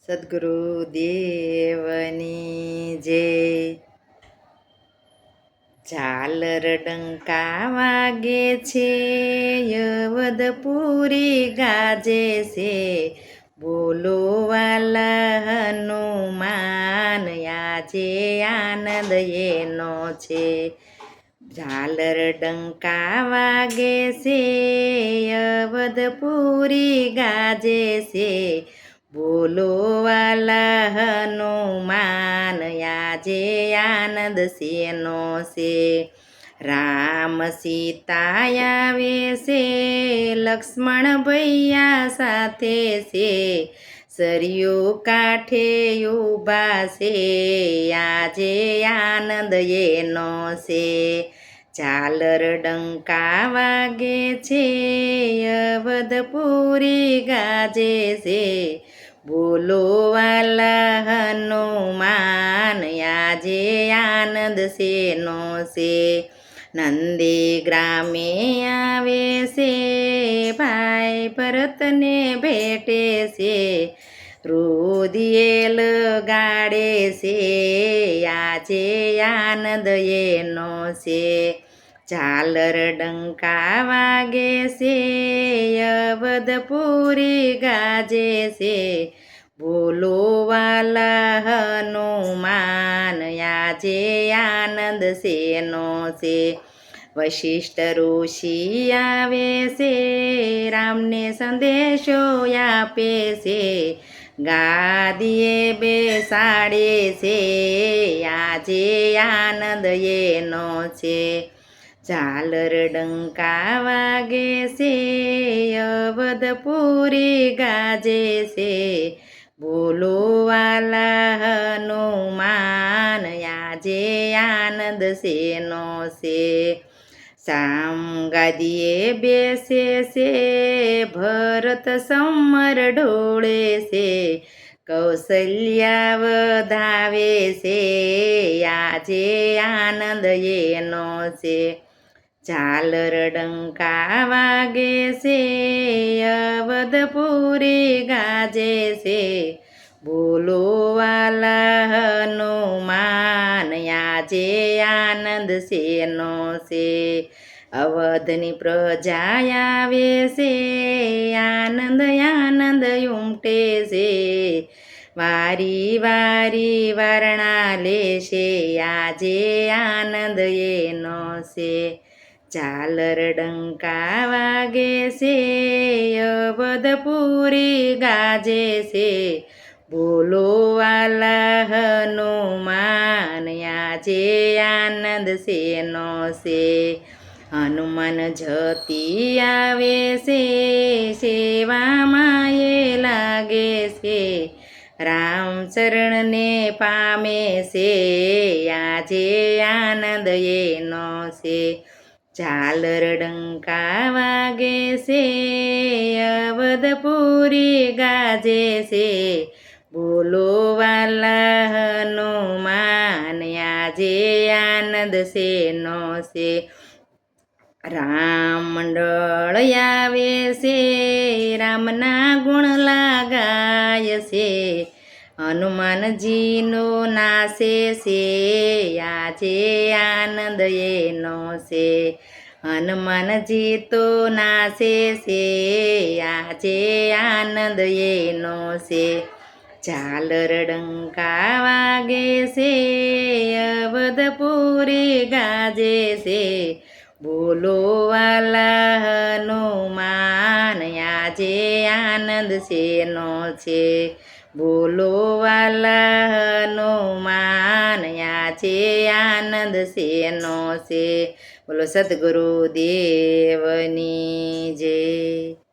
સદગુરુ દેવની જય. ઝાલર ડંકા વાગે છે, યવદપુરી ગાજે છે, બોલો વાલા હનુમાન આજે આનંદ એનો છે. ઝાલર ડંકા વાગે છે, યવદપુરી ગાજે છે, બોલો વાલા હનુમાન આજે આનંદ શેનો છે. રામ સીતા આવે છે, લક્ષ્મણ ભૈયા સાથે છે, સરયુ કાંઠે ઊભા છે, આજે આનંદ એનો છે. ઝાલર ડંકા વાગે છે, યવદપુરી ગાજે છે, બોલો વાલા હનુમાન આજે આનંદ શેનો છે. નંદી ગ્રામે આવે છે, ભાઈ ભરતને ભેટે છે, રુધિયેલ ગાડે છે, આજે આનંદ એનો છે. ઝાલર ડંકા વાગે છે, યવદપુરી ગાજે છે, બોલો વાલા હનુમાન આજે આનંદ શેનો છે. વશિષ્ઠ ઋષિ આવે છે, રામને સંદેશો આપે છે, ગાદીએ બેસાડે છે, આજે આનંદ એનો છે. ઝાલર ડંકા વાગે છે, યવદપુરી ગાજે છે, બોલો વાલા હનુમાન આજે આનંદ શેનો છે. સામ ગાદીએ બેસે છે, ભરત સમર ઢોળે છે, કૌશલ્યા વધાવે છે, આજે આનંદ એનો છે. ઝાલર ડંકા વાગે છે, યવદપુરી ગાજે છે, બોલો વાલા હનુમાન આજે આનંદ શેનો છે. અવધની પ્રજા આવે છે, આનંદ આનંદ ઉમટે છે, વારી વારી વારણા લેશે, આજે આનંદ એનો છે. ઝાલર ડંકા વાગે છે, યવદપુરી ગાજે છે, બોલો વાલા હનુમાન આજે આનંદ શેનો છે. હનુમાન જતી આવે છે, સેવામાં એ લાગે છે, રામ શરણને પામે છે, આજે આનંદ એનો છે. ઝાલર ડંકા વાગે છે, યવદપુરી ગાજે છે, બોલો વાલા હનુમાન આજે આનંદ શેનો છે. રામ મંડળ આવે છે, રામના ગુણ લાગાય છે, હનુમાનજીનો નાશે છે, આજે આનંદ એનો છે. હનુમાનજી તો નાશે છે, આજે આનંદ એનો છે. ઝાલર ડંકા વાગે છે, યવદપુરી ગાજે છે, બોલો વાલા હનુમાન આજે આનંદ શેનો છે. બોલો વાલા હનુમાન આજે આનંદ શેનો છે. બોલો સદગુરુ દેવની જય.